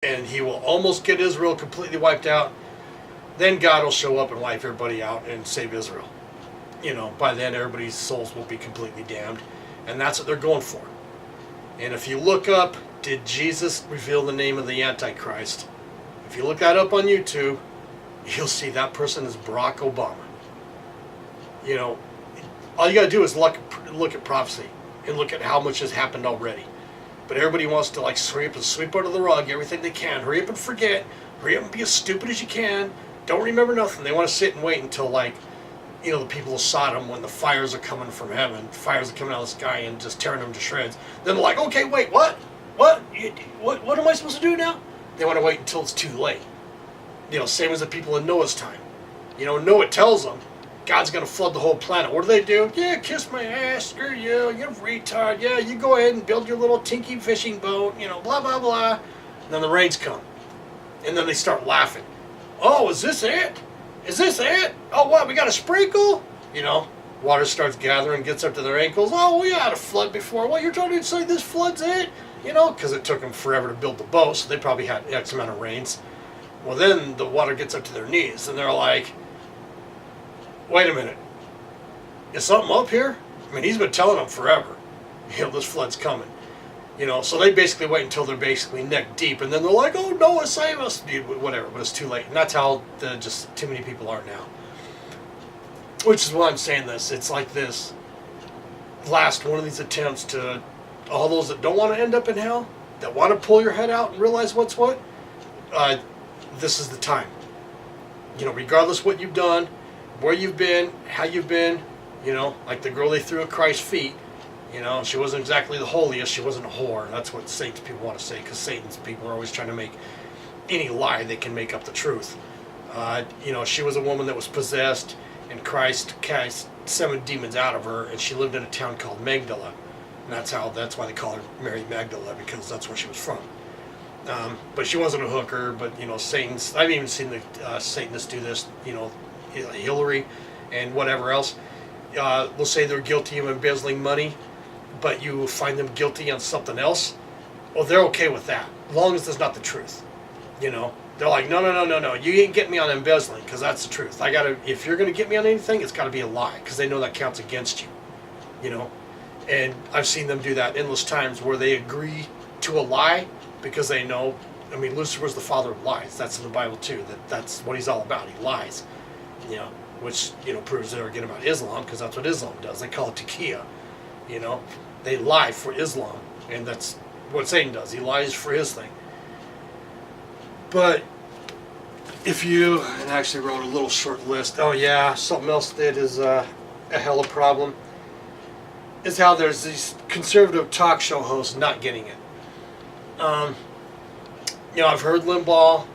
and he will almost get Israel completely wiped out. Then God will show up and wipe everybody out and save Israel. By then everybody's souls will be completely damned, and that's what they're going for. And if you look up, did Jesus reveal the name of the Antichrist? If you look that up on YouTube, you'll see that person is Barack Obama. All you got to do is look at prophecy and look at how much has happened already. But everybody wants to hurry up and sweep under the rug everything they can. Hurry up and forget. Hurry up and be as stupid as you can. Don't remember nothing. They want to sit and wait until the people of Sodom, when the fires are coming from heaven, fires are coming out of the sky and just tearing them to shreds. Then they're like, okay, wait, what? What am I supposed to do now? They want to wait until it's too late. Same as the people in Noah's time. Noah tells them God's going to flood the whole planet. What do? Yeah, kiss my ass, screw you, you're a retard. Yeah, you go ahead and build your little tinky fishing boat, blah, blah, blah. And then the rains come. And then they start laughing. Oh, is this it? Is this it? Oh, what, we got a sprinkle? Water starts gathering, gets up to their ankles. Oh, we had a flood before. What, you're trying to say this flood's it? Because it took them forever to build the boat, so they probably had X amount of rains. Well, then the water gets up to their knees, and they're like, wait a minute. Is something up here? I mean, he's been telling them forever, this flood's coming. So they basically wait until they're basically neck deep, and then they're like, oh, Noah, save us. Whatever, but it's too late. And that's how just too many people are now. Which is why I'm saying this. It's like this last one of these attempts to, all those that don't want to end up in hell, that want to pull your head out and realize what's what, this is the time. Regardless what you've done, where you've been, how you've been, like the girl they threw at Christ's feet, she wasn't exactly the holiest, she wasn't a whore. That's what Satan's people want to say, because Satan's people are always trying to make any lie they can make up the truth. She was a woman that was possessed, and Christ cast 7 demons out of her, and she lived in a town called Magdala. And that's why they call her Mary Magdala, because that's where she was from. But she wasn't a hooker, but Satan's, I've even seen the Satanists do this, Hillary and whatever else. They'll say they're guilty of embezzling money, but you find them guilty on something else. Well, they're okay with that, as long as it's not the truth. They're like, no, you ain't getting me on embezzling, because that's the truth. If you're going to get me on anything, it's got to be a lie, because they know that counts against you. And I've seen them do that endless times, where they agree to a lie because they know. I mean, Lucifer's the father of lies. That's in the Bible too. That's what he's all about. He lies. Which proves they're again about Islam, because that's what Islam does. They call it taqiyya. They lie for Islam, and that's what Satan does. He lies for his thing. But if you, and I actually wrote a little short list. Oh yeah, something else that is a hella problem is how there's these conservative talk show hosts not getting it. I've heard Limbaugh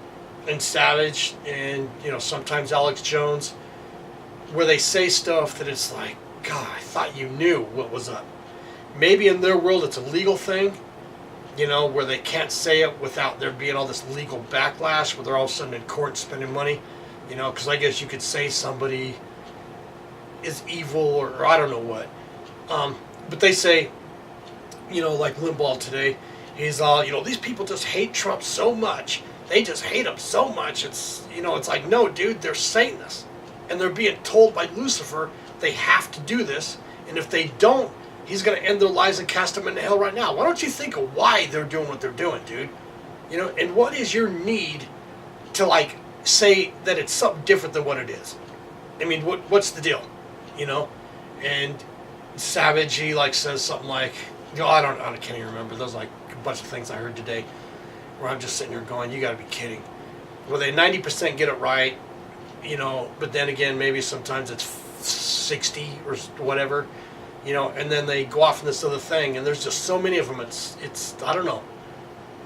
and Savage and sometimes Alex Jones, where they say stuff that it's like, God, I thought you knew what was up. Maybe in their world it's a legal thing, where they can't say it without there being all this legal backlash, where they're all of a sudden in court spending money, because I guess you could say somebody is evil or I don't know what. But they say, like Limbaugh today, he's all, these people just hate Trump so much. They just hate him so much. It's, it's like, no, dude, they're Satanists. And they're being told by Lucifer they have to do this. And if they don't, he's going to end their lives and cast them into hell right now. Why don't you think of why they're doing what they're doing, dude? And what is your need to, say that it's something different than what it is? I mean, what's the deal? And Savage, he, says something like, I can't even remember. There's, a bunch of things I heard today where I'm just sitting here going, you got to be kidding. Well, they 90% get it right, but then again, maybe sometimes it's 60 or whatever, and then they go off in this other thing, and there's just so many of them. It's I don't know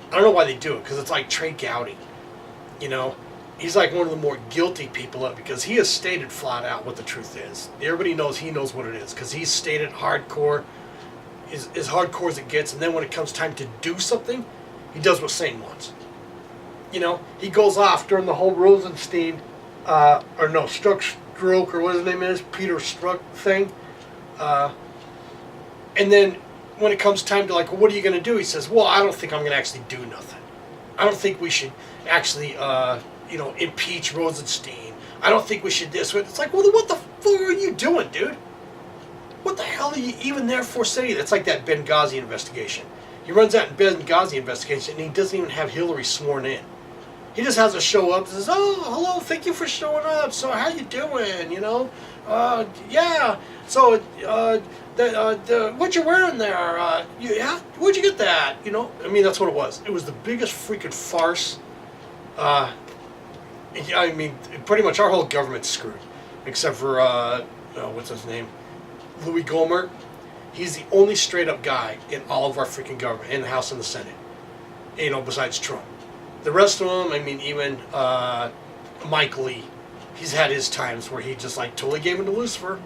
why they do it, because it's like Trey Gowdy, he's like one of the more guilty people up, because he has stated flat out what the truth is. Everybody knows he knows what it is, because he's stated hardcore, as hardcore as it gets, and then when it comes time to do something, he does what Satan wants. He goes off during the whole Rosenstein, Strzok, or what his name is, Peter Strzok thing. And then when it comes time to what are you going to do? He says, well, I don't think I'm going to actually do nothing. I don't think we should actually, impeach Rosenstein. I don't think we should this. It's like, well, then what the fuck are you doing, dude? What the hell are you even there for saying? It's like that Benghazi investigation. He runs out in Benghazi investigation, and he doesn't even have Hillary sworn in. He just has to show up and says, "Oh, hello, thank you for showing up. So how you doing? Yeah. So, what you wearing there? Yeah, where'd you get that? That's what it was. It was the biggest freaking farce. Pretty much our whole government's screwed, except for what's his name, Louis Gohmert. He's the only straight up guy in all of our freaking government, in the House and the Senate. Besides Trump. The rest of them, even Mike Lee, he's had his times where he just totally gave in to Lucifer,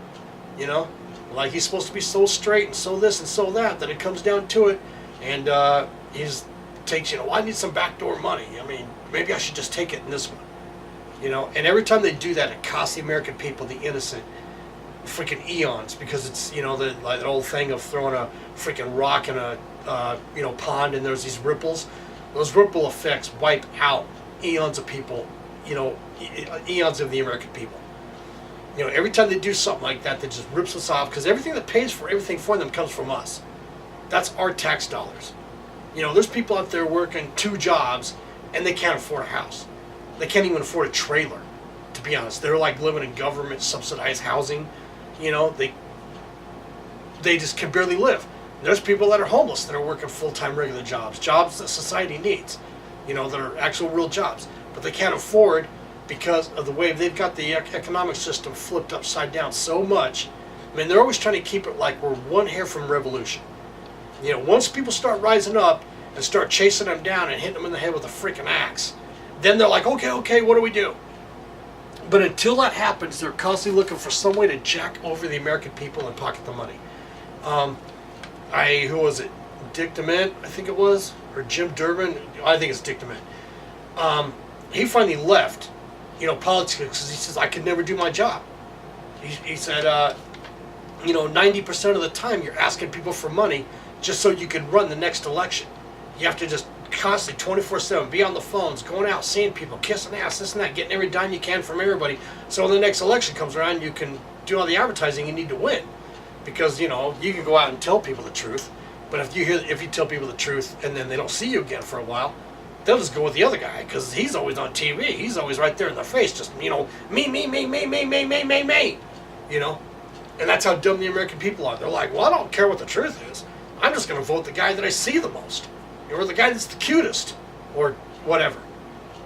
he's supposed to be so straight and so this and so that it comes down to it, and takes, I need some backdoor money. Maybe I should just take it in this one, and every time they do that, it costs the American people, the innocent, freaking eons, because it's, that old thing of throwing a freaking rock in a, pond, and there's these ripples. Those ripple effects wipe out eons of people, eons of the American people. Every time they do something like that just rips us off, because everything that pays for everything for them comes from us. That's our tax dollars. There's people out there working 2 jobs, and they can't afford a house. They can't even afford a trailer, to be honest. They're like living in government subsidized housing. They just can barely live. There's people that are homeless that are working full-time regular jobs that society needs, that are actual real jobs, but they can't afford because of the way they've got the economic system flipped upside down so much. They're always trying to keep it like we're one hair from revolution. Once people start rising up and start chasing them down and hitting them in the head with a freaking axe, then they're like, okay, what do we do? But until that happens, they're constantly looking for some way to jack over the American people and pocket the money. Who was it? Dick DeMint, I think it was, or Jim Durbin. I think it's Dick DeMint. He finally left, politics, because he says, I could never do my job. He said, 90% of the time you're asking people for money just so you can run the next election. You have to just constantly 24/7 be on the phones, going out, seeing people, kissing ass, this and that, getting every dime you can from everybody. So when the next election comes around, you can do all the advertising you need to win. Because, you can go out and tell people the truth, but if you tell people the truth and then they don't see you again for a while, they'll just go with the other guy, because he's always on TV. He's always right there in their face, just, me. And that's how dumb the American people are. They're like, well, I don't care what the truth is. I'm just going to vote the guy that I see the most, or the guy that's the cutest, or whatever.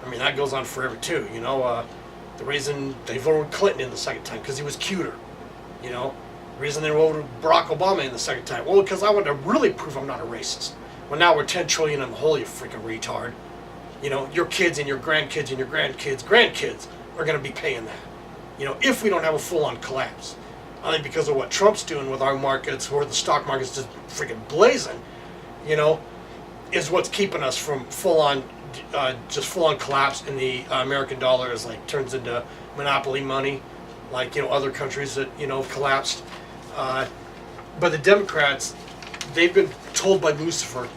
That goes on forever, too. The reason they voted Clinton in the second time, because he was cuter, The reason they voted Barack Obama in the second time, well, because I want to really prove I'm not a racist. Well, now we're 10 trillion in the hole, you freaking retard. Your kids and your grandkids and your grandkids are going to be paying that. If we don't have a full-on collapse. I think because of what Trump's doing with our markets, or the stock market's just freaking blazing, is what's keeping us from full-on collapse, and the American dollar is turns into monopoly money, other countries that, collapsed. But the Democrats, they've been told by Lucifer,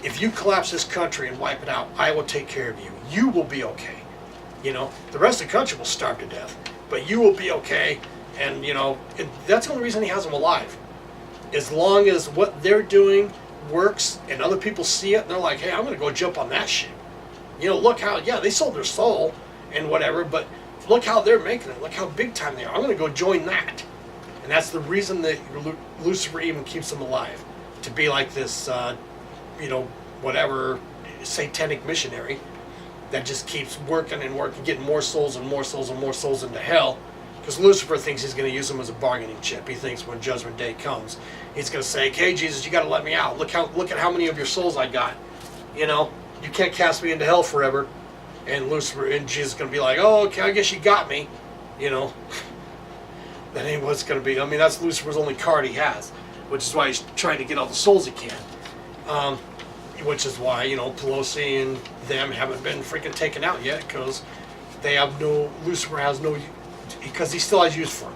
if you collapse this country and wipe it out, I will take care of you. You will be okay. The rest of the country will starve to death, but you will be okay. And, and that's the only reason he has them alive. As long as what they're doing works and other people see it, and they're like, hey, I'm going to go jump on that shit. Look how, they sold their soul and whatever, but look how they're making it. Look how big time they are. I'm going to go join that. And that's the reason that Lucifer even keeps them alive. To be like this, whatever, satanic missionary that just keeps working and working, getting more souls and more souls and more souls into hell. Because Lucifer thinks he's going to use them as a bargaining chip. He thinks when Judgment Day comes, he's going to say, "Hey, Jesus, you got to let me out. Look at how many of your souls I got. You can't cast me into hell forever." And Lucifer and Jesus is going to be like, "Oh, okay, I guess you got me." That ain't what's going to be. That's Lucifer's only card he has, which is why he's trying to get all the souls he can. Which is why, Pelosi and them haven't been freaking taken out yet, because Lucifer has no, because he still has use for them.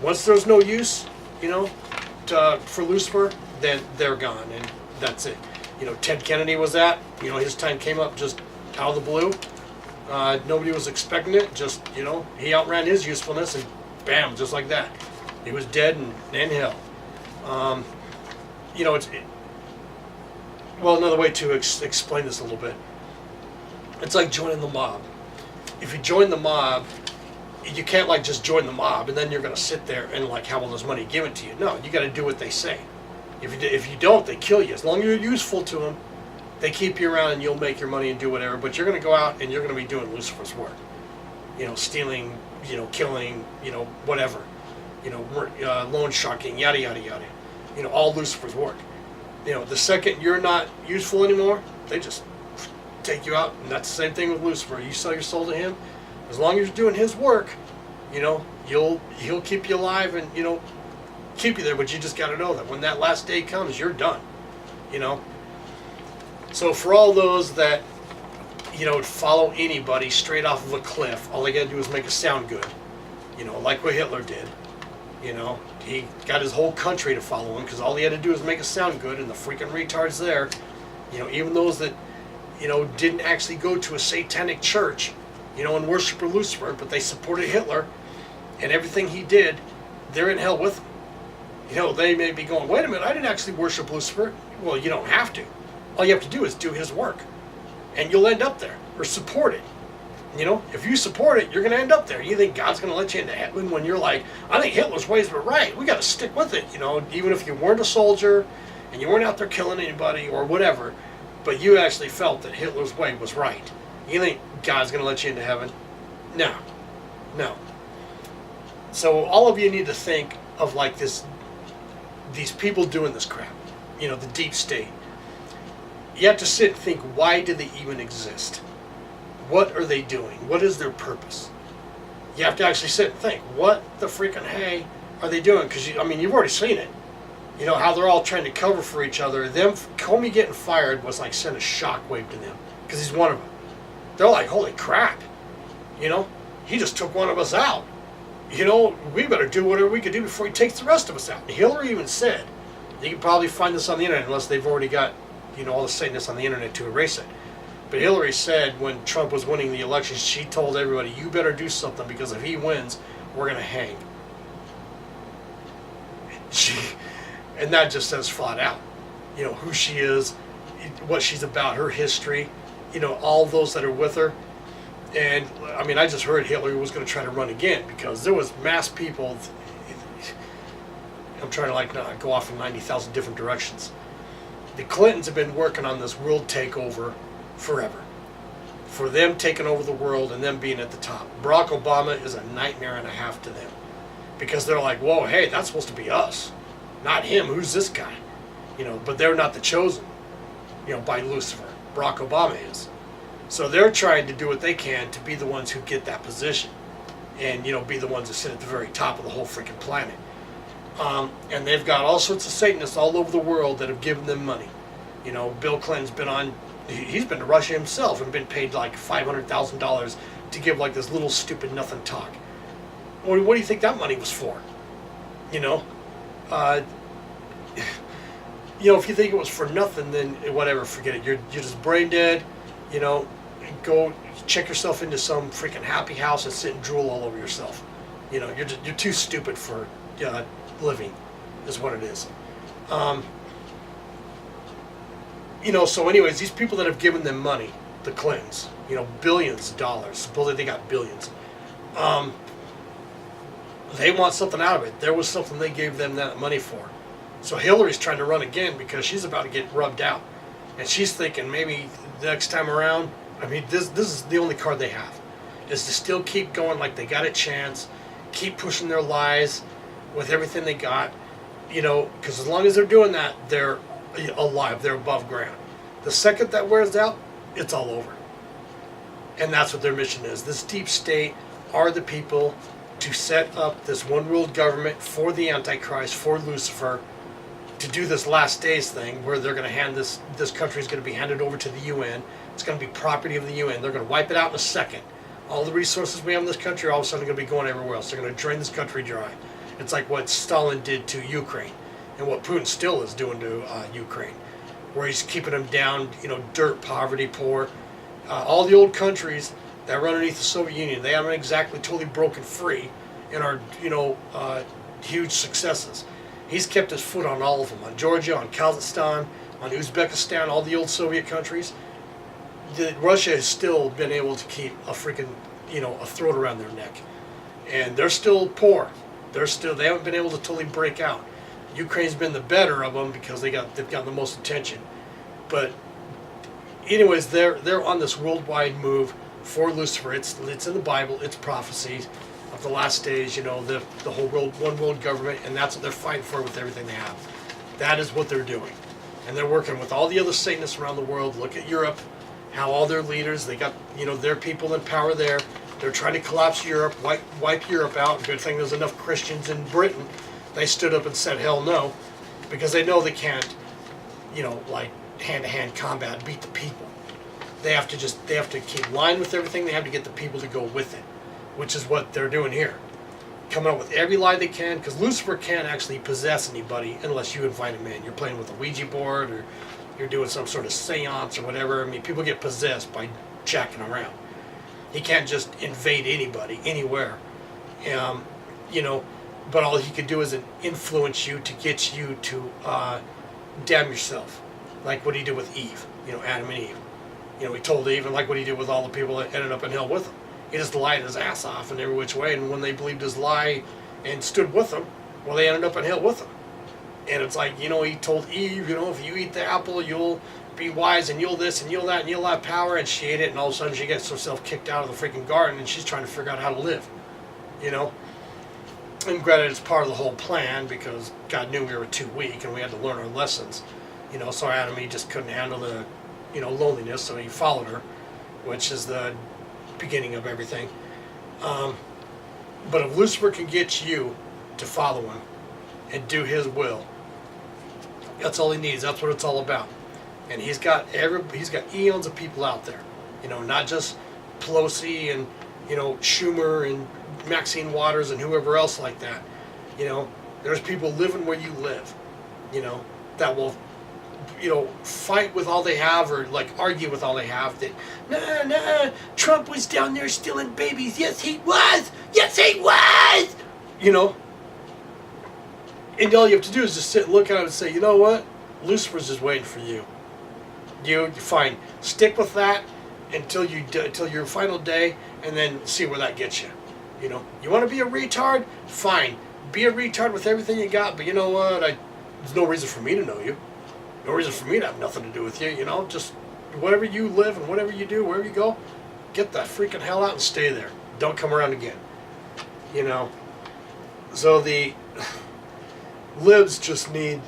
Once there's no use, for Lucifer, then they're gone, and that's it. Ted Kennedy was that. His time came up just out of the blue. Nobody was expecting it. Just, he outran his usefulness, and bam, just like that, he was dead and in hell. Well, another way to explain this a little bit. It's like joining the mob. If you join the mob, you can't like just join the mob and then you're going to sit there and like have all this money given to you. No, you got to do what they say. If you don't, they kill you. As long as you're useful to them, they keep you around and you'll make your money and do whatever. But you're going to go out and you're going to be doing Lucifer's work. Stealing, killing, whatever. Loan sharking, yada yada yada. All Lucifer's work. The second you're not useful anymore, they just take you out. And that's the same thing with Lucifer. You sell your soul to him, as long as you're doing his work, he'll keep you alive and keep you there. But you just got to know that when that last day comes, you're done. So for all those that follow anybody straight off of a cliff, all they got to do is make it sound good. Like what Hitler did. He got his whole country to follow him because all he had to do was make it sound good, and the freaking retards there, even those that, didn't actually go to a satanic church, and worship Lucifer, but they supported Hitler and everything he did, they're in hell with him. They may be going, wait a minute, I didn't actually worship Lucifer. Well, you don't have to. All you have to do is do his work, and you'll end up there, or support it. If you support it, you're going to end up there. You think God's going to let you into heaven when you're like, I think Hitler's ways were right. We got to stick with it. Even if you weren't a soldier and you weren't out there killing anybody or whatever, but you actually felt that Hitler's way was right. You think God's going to let you into heaven? No. So all of you need to think of like these people doing this crap. The deep state. You have to sit and think, why do they even exist? What are they doing? What is their purpose? You have to actually sit and think, what the freaking hey are they doing? Because, you've already seen it. How they're all trying to cover for each other. Comey getting fired was like sent a shockwave to them. Because he's one of them. They're like, holy crap. He just took one of us out. We better do whatever we can do before he takes the rest of us out. And Hillary even said, you can probably find this on the internet unless they've already got, all the Satanists on the internet to erase it. But Hillary said when Trump was winning the election, she told everybody, you better do something because if he wins, we're going to hang. And that just says flat out, who she is, what she's about, her history, all those that are with her. And, I just heard Hillary was going to try to run again because there was mass people. I'm trying to go off in 90,000 different directions. The Clintons have been working on this world takeover forever. For them taking over the world and them being at the top. Barack Obama is a nightmare and a half to them. Because they're like, whoa, hey, that's supposed to be us. Not him, who's this guy? But they're not the chosen, by Lucifer. Barack Obama is. So they're trying to do what they can to be the ones who get that position. And, be the ones that sit at the very top of the whole freaking planet. And they've got all sorts of Satanists all over the world that have given them money. Bill Clinton's been on, he's been to Russia himself and been paid like $500,000 to give like this little stupid nothing talk. What do you think that money was for? If you think it was for nothing, then whatever, forget it. You're just brain dead. Go check yourself into some freaking happy house and sit and drool all over yourself. You're too stupid for living, is what it is. So anyways, these people that have given them money, the Clintons, billions of dollars, supposedly they got billions. They want something out of it. There was something they gave them that money for. So Hillary's trying to run again because she's about to get rubbed out. And she's thinking maybe the next time around, this is the only card they have, is to still keep going like they got a chance, keep pushing their lies with everything they got, because as long as they're doing that, they're alive, they're above ground. The second that wears out, it's all over. And that's what their mission is. This deep state are the people to set up this one world government for the Antichrist, for Lucifer, to do this last days thing where they're going to hand this country is going to be handed over to the UN. It's going to be property of the UN. They're going to wipe it out in a second. All the resources we have in this country are all of a sudden going to be going everywhere else. They're going to drain this country dry. It's like what Stalin did to Ukraine and what Putin still is doing to Ukraine, where he's keeping them down, dirt, poverty, poor, All the old countries that were underneath the Soviet Union, they haven't exactly totally broken free and are, huge successes. He's kept his foot on all of them, on Georgia, on Kazakhstan, on Uzbekistan, all the old Soviet countries. Russia has still been able to keep a freaking, a throat around their neck. And they're still poor. They haven't been able to totally break out. Ukraine's been the better of them because they've gotten the most attention. But anyways, they're on this worldwide move for Lucifer. It's in the Bible. It's prophecies of the last days. The whole one world government, and that's what they're fighting for with everything they have. That is what they're doing, and they're working with all the other Satanists around the world. Look at Europe, how all their leaders, they got their people in power there. They're trying to collapse Europe, wipe Europe out. Good thing there's enough Christians in Britain. They stood up and said hell no, because they know they can't, like hand-to-hand combat, beat the people. They have to keep line with everything. They have to get the people to go with it, which is what they're doing here. Coming up with every lie they can, because Lucifer can't actually possess anybody unless you invite him in. You're playing with a Ouija board, or you're doing some sort of seance or whatever. I mean, people get possessed by jacking around. He can't just invade anybody, anywhere. But all he could do is influence you to get you to damn yourself. Like what he did with Eve, Adam and Eve. He told Eve, and like what he did with all the people that ended up in hell with him. He just lied his ass off in every which way, and when they believed his lie and stood with him, well, they ended up in hell with him. And it's like, he told Eve, if you eat the apple, you'll be wise, and you'll this, and you'll that, and you'll have power, and she ate it, and all of a sudden she gets herself kicked out of the freaking garden, and she's trying to figure out how to live, And granted, it's part of the whole plan, because God knew we were too weak, and we had to learn our lessons, so Adam, he just couldn't handle the, loneliness, so he followed her, which is the beginning of everything. But if Lucifer can get you to follow him and do his will, that's all he needs. That's what it's all about. And he's got eons of people out there, not just Pelosi and Schumer and Maxine Waters and whoever else like that. There's people living where you live, that will fight with all they have, or like argue with all they have that nah, Trump was down there stealing babies. Yes he was. And all you have to do is just sit and look at it and say, you know what, Lucifer's just waiting for you. You fine, stick with that until your final day, and then see where that gets you. You want to be a retard, fine, be a retard with everything you got, but you know what, there's no reason for me to know you. No reason for me to have nothing to do with you, just whatever you live and whatever you do, wherever you go, get the freaking hell out and stay there. Don't come around again. So the libs just need,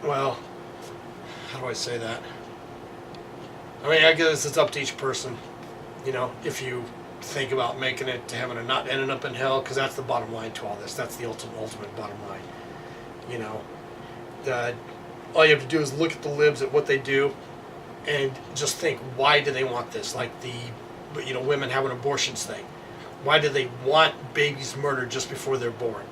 well, how do I say that? I mean, I guess it's up to each person, if you think about making it to heaven and not ending up in hell, because that's the bottom line to all this. That's the ultimate bottom line, That all you have to do is look at the libs, at what they do, and just think, why do they want this? Like the women having abortions thing. Why do they want babies murdered just before they're born?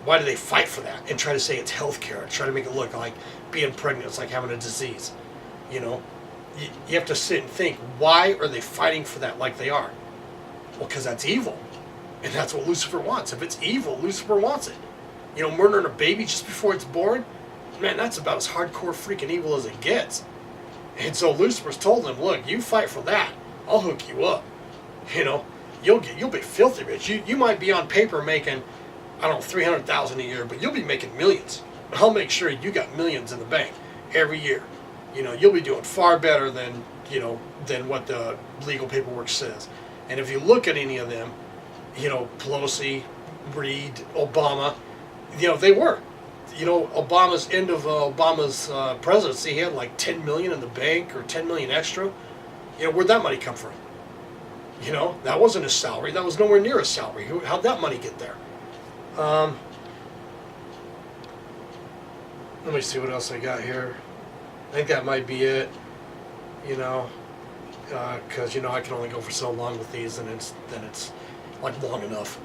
Why do they fight for that and try to say it's health care, try to make it look like being pregnant is like having a disease? You have to sit and think, why are they fighting for that like they are? Well, because that's evil, and that's what Lucifer wants. If it's evil, Lucifer wants it. Murdering a baby just before it's born, man, that's about as hardcore freaking evil as it gets. And so Lucifer's told them, look, you fight for that, I'll hook you up. You'll be filthy rich. You might be on paper making, I don't know, $300,000 a year, but you'll be making millions. I'll make sure you got millions in the bank every year. You'll be doing far better than what the legal paperwork says. And if you look at any of them, Pelosi, Reid, Obama, they were. Obama's end of Obama's presidency, he had like 10 million in the bank, or 10 million extra. Where'd that money come from? That wasn't his salary. That was nowhere near his salary. How'd that money get there? Let me see what else I got here. I think that might be it. Because I can only go for so long with these, and then it's like long enough.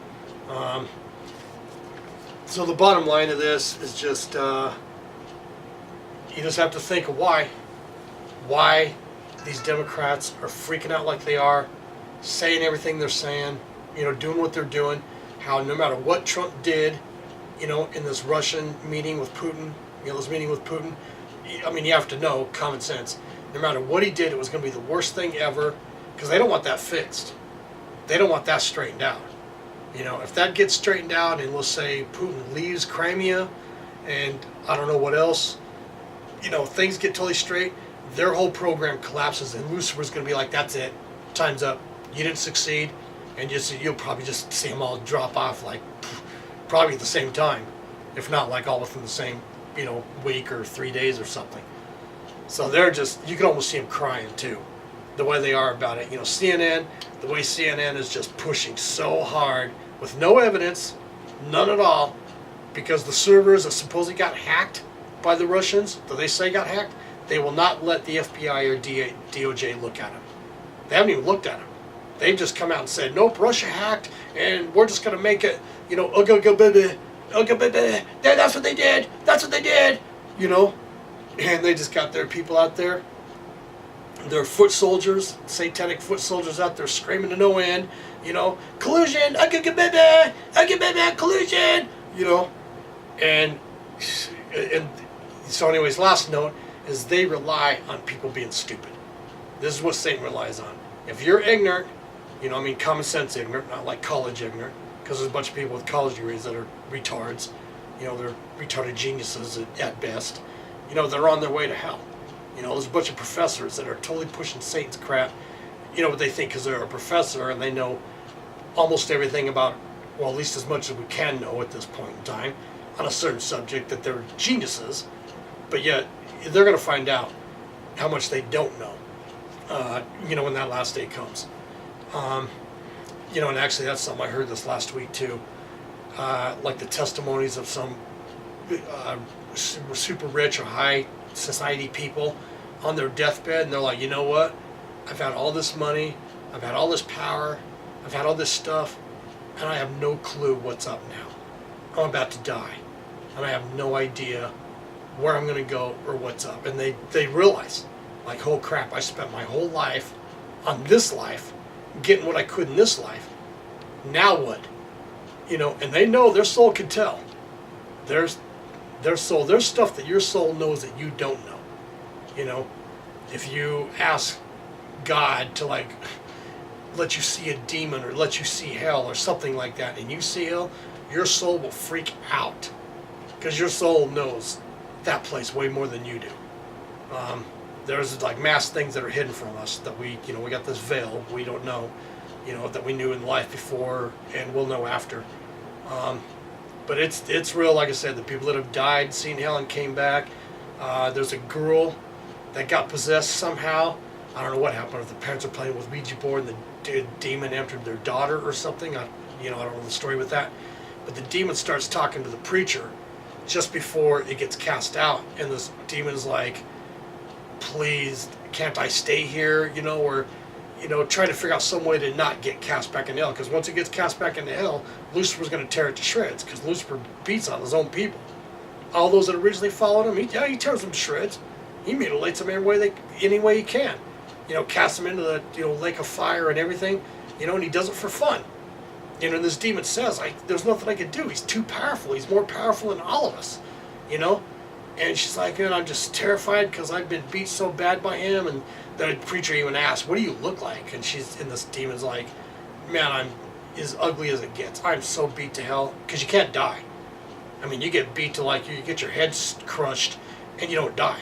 So the bottom line of this is just you just have to think of why these Democrats are freaking out like they are, saying everything they're saying, doing what they're doing, how no matter what Trump did, in this Russian meeting with Putin, this meeting with Putin, I mean, you have to know, common sense, no matter what he did, it was going to be the worst thing ever, because they don't want that fixed. They don't want that straightened out. If that gets straightened out, and let's say Putin leaves Crimea, and I don't know what else, things get totally straight, their whole program collapses, and Lucifer's going to be like, that's it, time's up, you didn't succeed, and you'll probably just see them all drop off, like, probably at the same time, if not like all within the same, week or 3 days or something. So they're just, you can almost see them crying too, the way they are about it. CNN, the way CNN is just pushing so hard with no evidence, none at all, because the servers that supposedly got hacked by the Russians, that they say got hacked, they will not let the FBI or DOJ look at them. They haven't even looked at them. They've just come out and said, nope, Russia hacked, and we're just going to make it, that's what they did, and they just got their people out there, their foot soldiers, satanic foot soldiers out there screaming to no end, collusion, collusion, and so anyways, last note is they rely on people being stupid. This is what Satan relies on. If you're ignorant, common sense ignorant, not like college ignorant, because there's a bunch of people with college degrees that are retards, they're retarded geniuses at best, they're on their way to hell. There's a bunch of professors that are totally pushing Satan's crap, what they think because they're a professor and they know almost everything about, well, at least as much as we can know at this point in time, on a certain subject, that they're geniuses, but yet they're going to find out how much they don't know, when that last day comes. And actually that's something I heard this last week too, like the testimonies of some super rich or high society people on their deathbed, and they're like, you know what, I've had all this money, I've had all this power, I've had all this stuff, and I have no clue what's up now. I'm about to die, and I have no idea where I'm going to go or what's up. And they realize, like, oh crap, I spent my whole life on this life, getting what I could in this life. Now what? And they know, their soul can tell. Their soul, there's stuff that your soul knows that you don't know. If you ask God to, like, let you see a demon or let you see hell or something like that, and you see hell, your soul will freak out, because your soul knows that place way more than you do. There's like mass things that are hidden from us that we got this veil we don't know, that we knew in life before and we'll know after. But it's real, like I said, the people that have died, seen hell and came back. There's a girl that got possessed somehow. I don't know what happened, if the parents are playing with Ouija board and the demon entered their daughter or something. I don't know the story with that. But the demon starts talking to the preacher just before it gets cast out, and this demon's like, please, can't I stay here, or trying to figure out some way to not get cast back into hell, because once it gets cast back into hell, Lucifer's going to tear it to shreds, because Lucifer beats on his own people. All those that originally followed him, he tears them to shreds. He mutilates them any way he can. Casts them into the lake of fire and everything, and he does it for fun. And this demon says, there's nothing I can do. He's too powerful. He's more powerful than all of us, And she's like, man, I'm just terrified because I've been beat so bad by him. And the preacher even asked, what do you look like? And this demon's like, man, I'm as ugly as it gets. I'm so beat to hell, because you can't die. I mean, you get beat to, like, you get your head crushed and you don't die.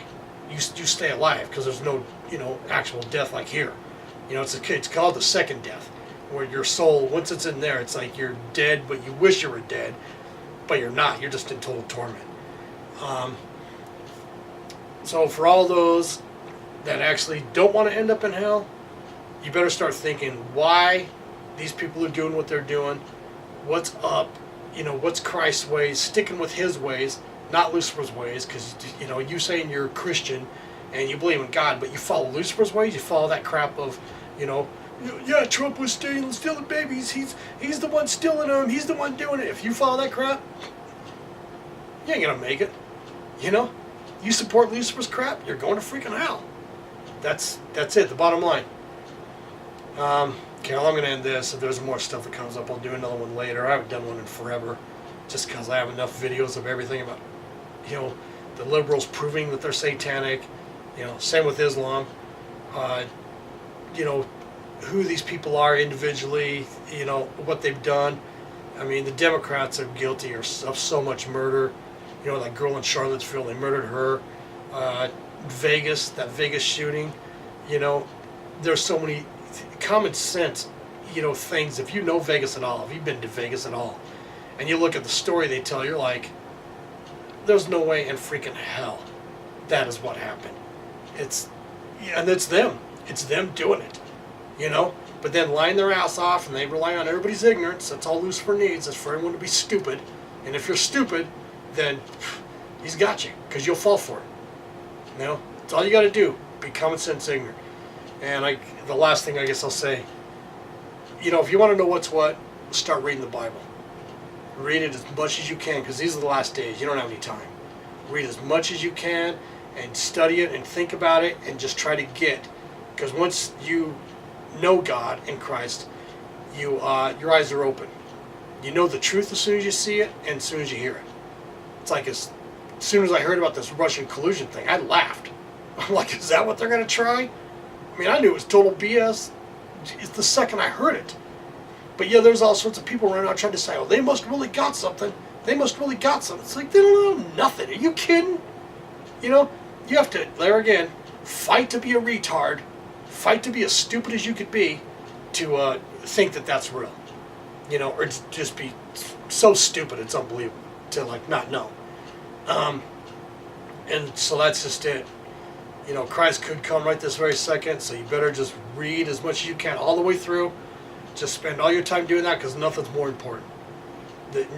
You stay alive, because there's no, actual death like here. It's called the second death, where your soul, once it's in there, it's like you're dead, but you wish you were dead, but you're not. You're just in total torment. So for all those that actually don't want to end up in hell, you better start thinking why these people are doing what they're doing, what's up, what's Christ's ways, sticking with his ways, not Lucifer's ways, because, you saying you're a Christian and you believe in God, but you follow Lucifer's ways, you follow that crap of, yeah, Trump was stealing babies, he's the one stealing them, he's the one doing it. If you follow that crap, you ain't gonna make it, You support Lucifer's crap, you're going to freaking hell. That's it, the bottom line. Okay, well, I'm going to end this. If there's more stuff that comes up, I'll do another one later. I haven't done one in forever, just because I have enough videos of everything about, the liberals proving that they're satanic. Same with Islam. Who these people are individually, what they've done. I mean, the Democrats are guilty of so much murder. That girl in Charlottesville, they murdered her. Vegas, that Vegas shooting, there's so many common sense, things. If you know Vegas at all, if you've been to Vegas at all, and you look at the story they tell, you're like, there's no way in freaking hell that is what happened. And it's them. It's them doing it, But then lying their ass off, and they rely on everybody's ignorance. That's all Lucifer needs, is for everyone to be stupid. And if you're stupid, then he's got you, because you'll fall for it. That's all you got to do. Be common sense ignorant. And the last thing I guess I'll say, if you want to know what's what, start reading the Bible. Read it as much as you can, because these are the last days. You don't have any time. Read as much as you can and study it and think about it and just try to get. Because once you know God and Christ, your eyes are open. You know the truth as soon as you see it and as soon as you hear it. It's like as soon as I heard about this Russian collusion thing, I laughed. I'm like, is that what they're going to try? I mean, I knew it was total BS. It's the second I heard it. But yeah, there's all sorts of people running out trying to say, oh, they must really got something. They must really got something. It's like, they don't know nothing. Are you kidding? You have to, there again, fight to be a retard. Fight to be as stupid as you could be to think that that's real. Or to just be so stupid it's unbelievable to not know. And so that's just it. Christ could come right this very second, so you better just read as much as you can all the way through. Just spend all your time doing that, because nothing's more important.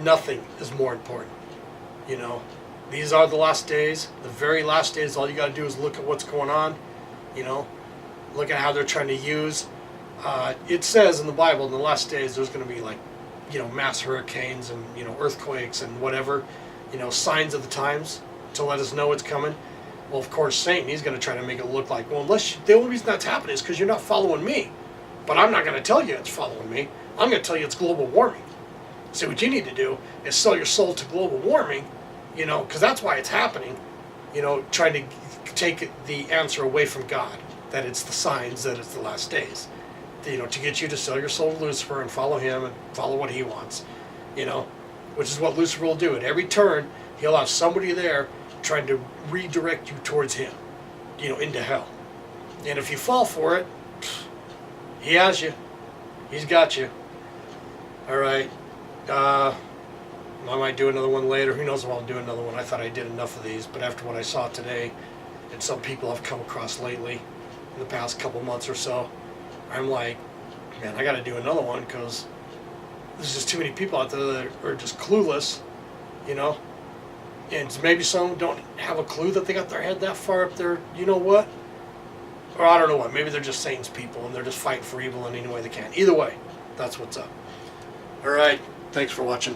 Nothing is more important. These are the last days, the very last days. All you got to do is look at what's going on. Look at how they're trying to use. It says in the Bible in the last days there's going to be mass hurricanes and earthquakes and whatever, signs of the times to let us know it's coming. Well, of course, Satan, he's going to try to make it look like, well, the only reason that's happening is because you're not following me. But I'm not going to tell you it's following me. I'm going to tell you it's global warming. So what you need to do is sell your soul to global warming, because that's why it's happening, trying to take the answer away from God, that it's the signs, that it's the last days, to get you to sell your soul to Lucifer and follow him and follow what he wants, which is what Lucifer will do. At every turn, he'll have somebody there trying to redirect you towards him, into hell. And if you fall for it, he has you. He's got you. All right. I might do another one later. Who knows if I'll do another one. I thought I did enough of these, but after what I saw today and some people I've come across lately in the past couple months or so, I'm like, man, I got to do another one, because there's just too many people out there that are just clueless, and maybe some don't have a clue that they got their head that far up there, what? Or I don't know what. Maybe they're just Satan's people and they're just fighting for evil in any way they can. Either way, that's what's up. All right. Thanks for watching.